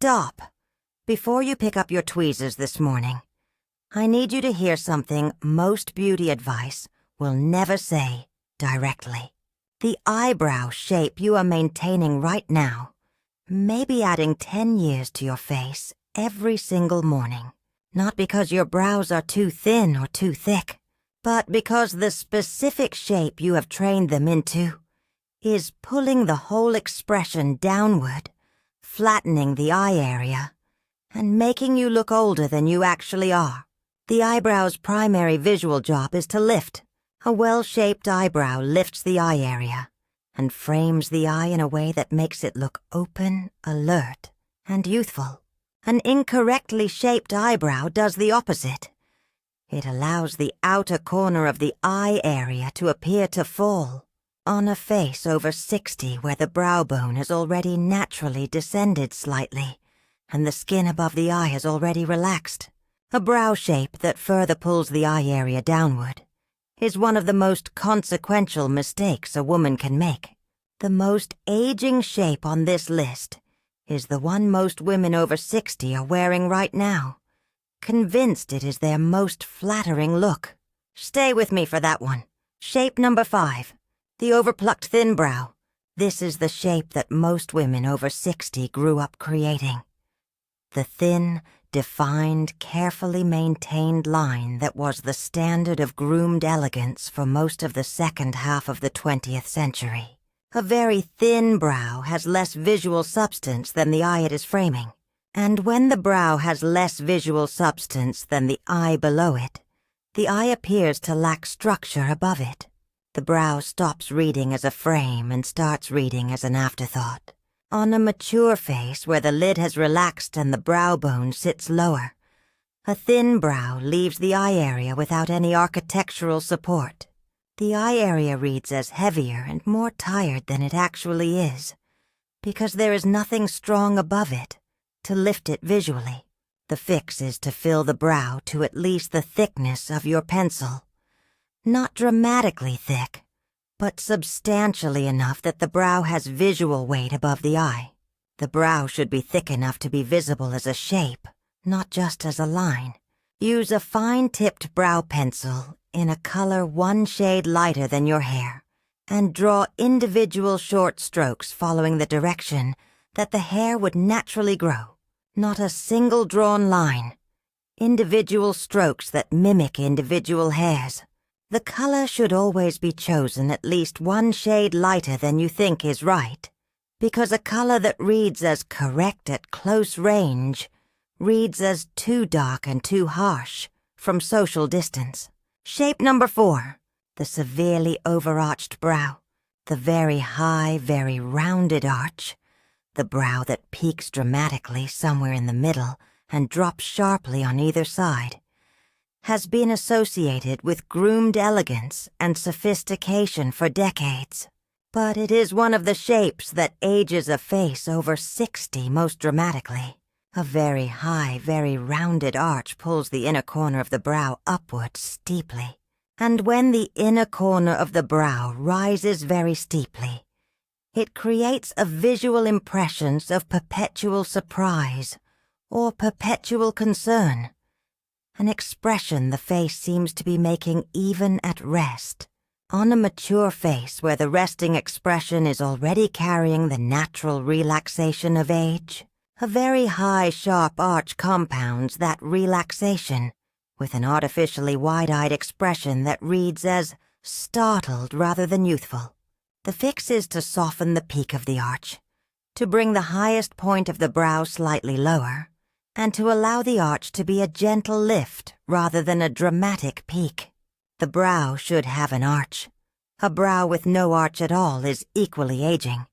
Stop! Before you pick up your tweezers this morning, I need you to hear something most beauty advice will never say directly. The eyebrow shape you are maintaining right now may be adding 10 years to your face every single morning, not because your brows are too thin or too thick, but because the specific shape you have trained them into is pulling the whole expression downward, flattening the eye area, and making you look older than you actually are. The eyebrow's primary visual job is to lift. A well-shaped eyebrow lifts the eye area and frames the eye in a way that makes it look open, alert, and youthful. An incorrectly shaped eyebrow does the opposite. It allows the outer corner of the eye area to appear to fall on a face over 60 where the brow bone has already naturally descended slightly and the skin above the eye has already relaxed. A brow shape that further pulls the eye area downward is one of the most consequential mistakes a woman can make. The most aging shape on this list is the one most women over 60 are wearing right now, convinced it is their most flattering look. Stay with me for that one. Shape number 5, the over-plucked thin brow. This is the shape that most women over 60 grew up creating. The thin, defined, carefully maintained line that was the standard of groomed elegance for most of the second half of the 20th century. A very thin brow has less visual substance than the eye it is framing, and when the brow has less visual substance than the eye below it, the eye appears to lack structure above it. The brow stops reading as a frame and starts reading as an afterthought. On a mature face where the lid has relaxed and the brow bone sits lower, a thin brow leaves the eye area without any architectural support. The eye area reads as heavier and more tired than it actually is, because there is nothing strong above it to lift it visually. The fix is to fill the brow to at least the thickness of your pencil. Not dramatically thick, but substantially enough that the brow has visual weight above the eye. The brow should be thick enough to be visible as a shape, not just as a line. Use a fine-tipped brow pencil in a color one shade lighter than your hair, and draw individual short strokes following the direction that the hair would naturally grow. Not a single drawn line. Individual strokes that mimic individual hairs. The color should always be chosen at least one shade lighter than you think is right, because a color that reads as correct at close range reads as too dark and too harsh from social distance. Shape number 4, the severely overarched brow, the very high, very rounded arch, the brow that peaks dramatically somewhere in the middle and drops sharply on either side, has been associated with groomed elegance and sophistication for decades. But it is one of the shapes that ages a face over 60 most dramatically. A very high, very rounded arch pulls the inner corner of the brow upward steeply. And when the inner corner of the brow rises very steeply, it creates a visual impression of perpetual surprise or perpetual concern, an expression the face seems to be making even at rest. On a mature face where the resting expression is already carrying the natural relaxation of age, a very high, sharp arch compounds that relaxation with an artificially wide-eyed expression that reads as startled rather than youthful. The fix is to soften the peak of the arch, to bring the highest point of the brow slightly lower, and to allow the arch to be a gentle lift rather than a dramatic peak. The brow should have an arch. A brow with no arch at all is equally aging,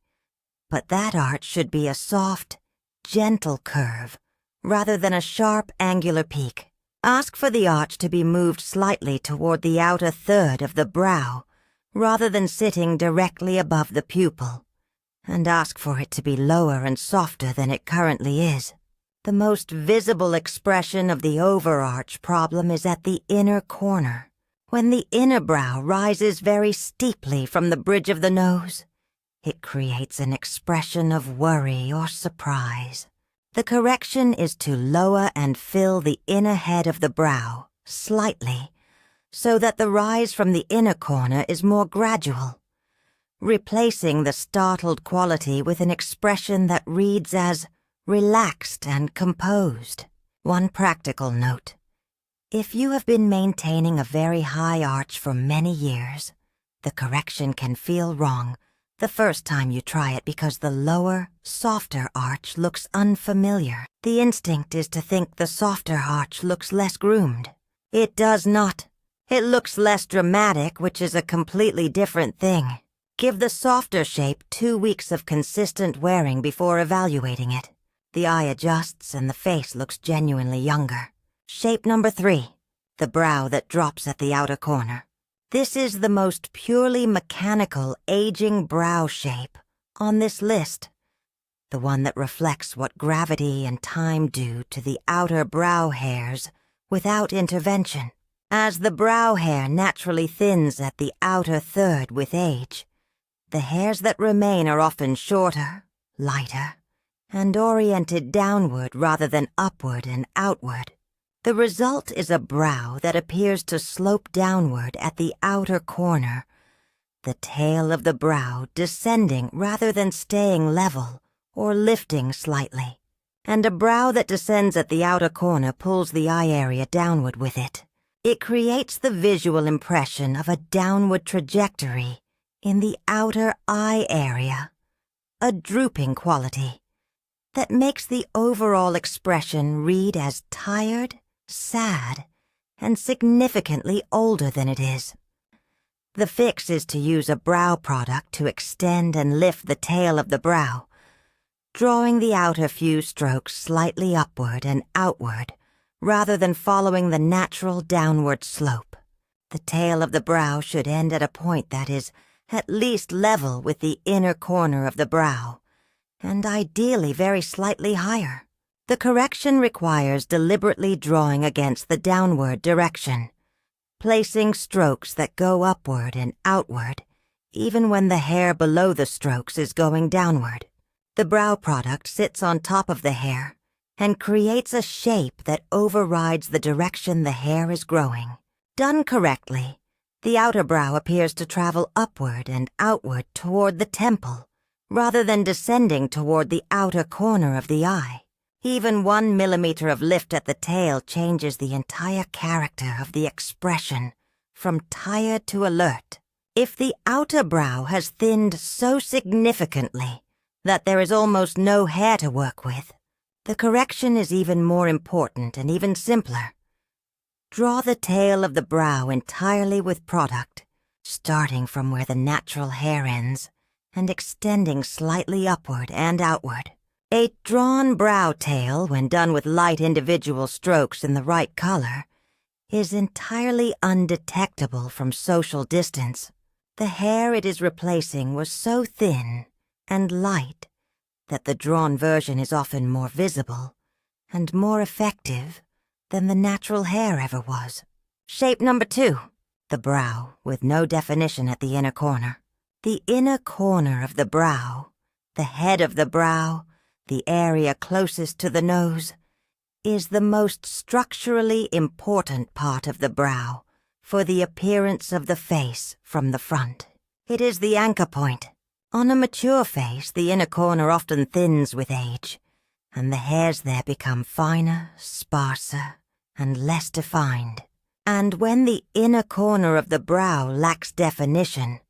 but that arch should be a soft, gentle curve rather than a sharp, angular peak. Ask for the arch to be moved slightly toward the outer third of the brow rather than sitting directly above the pupil, and ask for it to be lower and softer than it currently is. The most visible expression of the overarch problem is at the inner corner. When the inner brow rises very steeply from the bridge of the nose, it creates an expression of worry or surprise. The correction is to lower and fill the inner head of the brow slightly so that the rise from the inner corner is more gradual, replacing the startled quality with an expression that reads as relaxed and composed. One practical note. If you have been maintaining a very high arch for many years, the correction can feel wrong the first time you try it because the lower, softer arch looks unfamiliar. The instinct is to think the softer arch looks less groomed. It does not. It looks less dramatic, which is a completely different thing. Give the softer shape 2 weeks of consistent wearing before evaluating it. The eye adjusts and the face looks genuinely younger. Shape number 3, the brow that drops at the outer corner. This is the most purely mechanical aging brow shape on this list, the one that reflects what gravity and time do to the outer brow hairs without intervention. As the brow hair naturally thins at the outer third with age, the hairs that remain are often shorter, lighter, and oriented downward rather than upward and outward. The result is a brow that appears to slope downward at the outer corner, the tail of the brow descending rather than staying level or lifting slightly. And a brow that descends at the outer corner pulls the eye area downward with it. It creates the visual impression of a downward trajectory in the outer eye area, a drooping quality that makes the overall expression read as tired, sad, and significantly older than it is. The fix is to use a brow product to extend and lift the tail of the brow, drawing the outer few strokes slightly upward and outward rather than following the natural downward slope. The tail of the brow should end at a point that is at least level with the inner corner of the brow, and ideally very slightly higher. The correction requires deliberately drawing against the downward direction, placing strokes that go upward and outward, even when the hair below the strokes is going downward. The brow product sits on top of the hair and creates a shape that overrides the direction the hair is growing. Done correctly, the outer brow appears to travel upward and outward toward the temple, rather than descending toward the outer corner of the eye. Even 1 millimeter of lift at the tail changes the entire character of the expression from tired to alert. If the outer brow has thinned so significantly that there is almost no hair to work with, the correction is even more important and even simpler. Draw the tail of the brow entirely with product, starting from where the natural hair ends and extending slightly upward and outward. A drawn brow tail, when done with light individual strokes in the right color, is entirely undetectable from social distance. The hair it is replacing was so thin and light that the drawn version is often more visible and more effective than the natural hair ever was. Shape number 2, the brow with no definition at the inner corner. The inner corner of the brow, the head of the brow, the area closest to the nose, is the most structurally important part of the brow for the appearance of the face from the front. It is the anchor point. On a mature face, the inner corner often thins with age, and the hairs there become finer, sparser, and less defined. And when the inner corner of the brow lacks definition,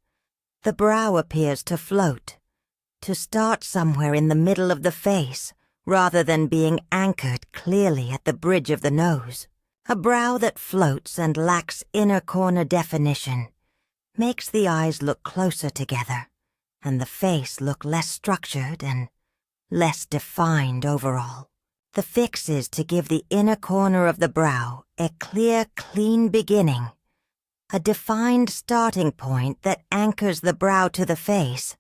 the brow appears to float, to start somewhere in the middle of the face rather than being anchored clearly at the bridge of the nose. A brow that floats and lacks inner corner definition makes the eyes look closer together and the face look less structured and less defined overall. The fix is to give the inner corner of the brow a clear, clean beginning, a defined starting point that anchors the brow to the face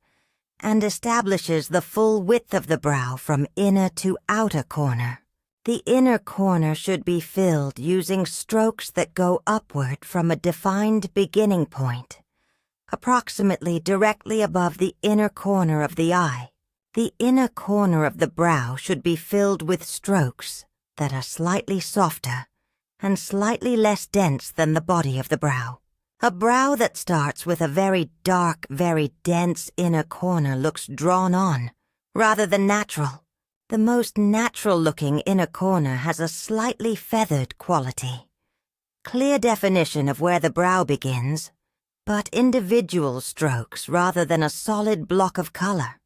and establishes the full width of the brow from inner to outer corner. The inner corner should be filled using strokes that go upward from a defined beginning point, approximately directly above the inner corner of the eye. The inner corner of the brow should be filled with strokes that are slightly softer and slightly less dense than the body of the brow. A brow that starts with a very dark, very dense inner corner looks drawn on, rather than natural. The most natural-looking inner corner has a slightly feathered quality. Clear definition of where the brow begins, but individual strokes rather than a solid block of color.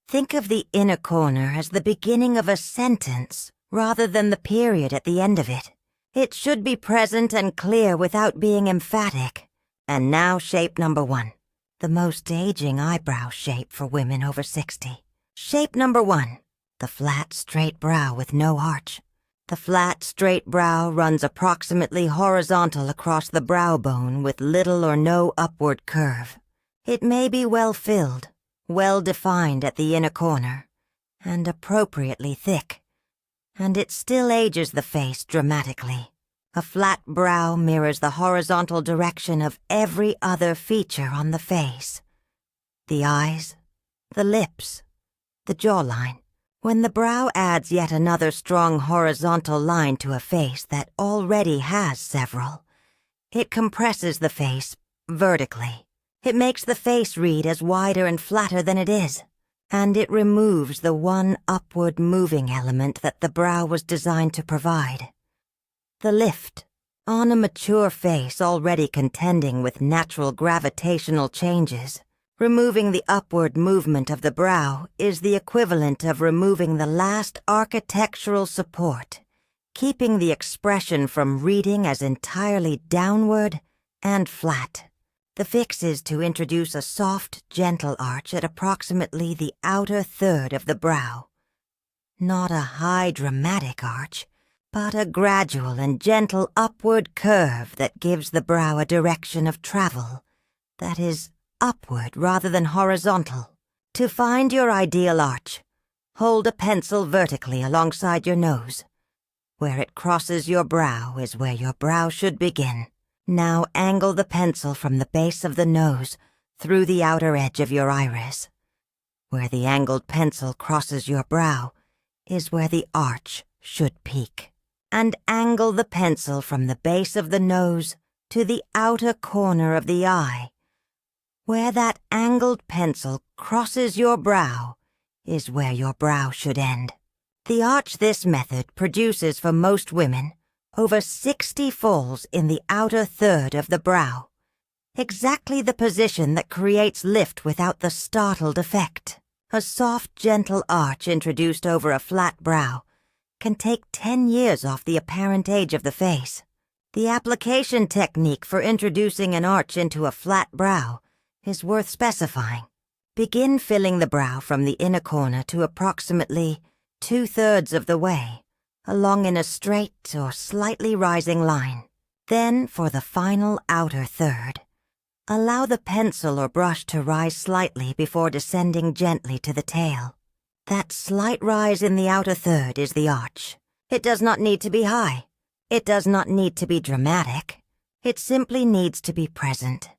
Think of the inner corner as the beginning of a sentence rather than the period at the end of it. It should be present and clear without being emphatic. And now shape number 1, the most aging eyebrow shape for women over 60. Shape number 1, the flat, straight brow with no arch. The flat, straight brow runs approximately horizontal across the brow bone with little or no upward curve. It may be well filled, well defined at the inner corner, and appropriately thick. And it still ages the face dramatically. A flat brow mirrors the horizontal direction of every other feature on the face. The eyes, the lips, the jawline. When the brow adds yet another strong horizontal line to a face that already has several, it compresses the face vertically. It makes the face read as wider and flatter than it is, and it removes the one upward moving element that the brow was designed to provide. The lift, on a mature face already contending with natural gravitational changes, removing the upward movement of the brow is the equivalent of removing the last architectural support, keeping the expression from reading as entirely downward and flat. The fix is to introduce a soft, gentle arch at approximately the outer third of the brow. Not a high, dramatic arch, but a gradual and gentle upward curve that gives the brow a direction of travel that is upward rather than horizontal. To find your ideal arch, hold a pencil vertically alongside your nose. Where it crosses your brow is where your brow should begin. Now angle the pencil from the base of the nose through the outer edge of your iris. Where the angled pencil crosses your brow is where the arch should peak. And angle the pencil from the base of the nose to the outer corner of the eye. Where that angled pencil crosses your brow is where your brow should end. The arch this method produces for most women over 60 folds in the outer third of the brow, exactly the position that creates lift without the startled effect. A soft, gentle arch introduced over a flat brow can take 10 years off the apparent age of the face. The application technique for introducing an arch into a flat brow is worth specifying. Begin filling the brow from the inner corner to approximately 2/3 of the way, along in a straight or slightly rising line. Then, for the final outer third, allow the pencil or brush to rise slightly before descending gently to the tail. That slight rise in the outer third is the arch. It does not need to be high. It does not need to be dramatic. It simply needs to be present.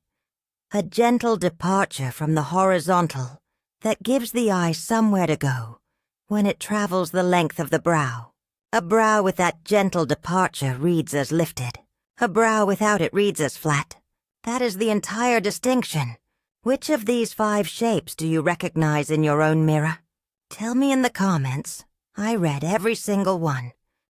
A gentle departure from the horizontal that gives the eye somewhere to go when it travels the length of the brow. A brow with that gentle departure reads as lifted. A brow without it reads as flat. That is the entire distinction. Which of these 5 shapes do you recognize in your own mirror? Tell me in the comments. I read every single one.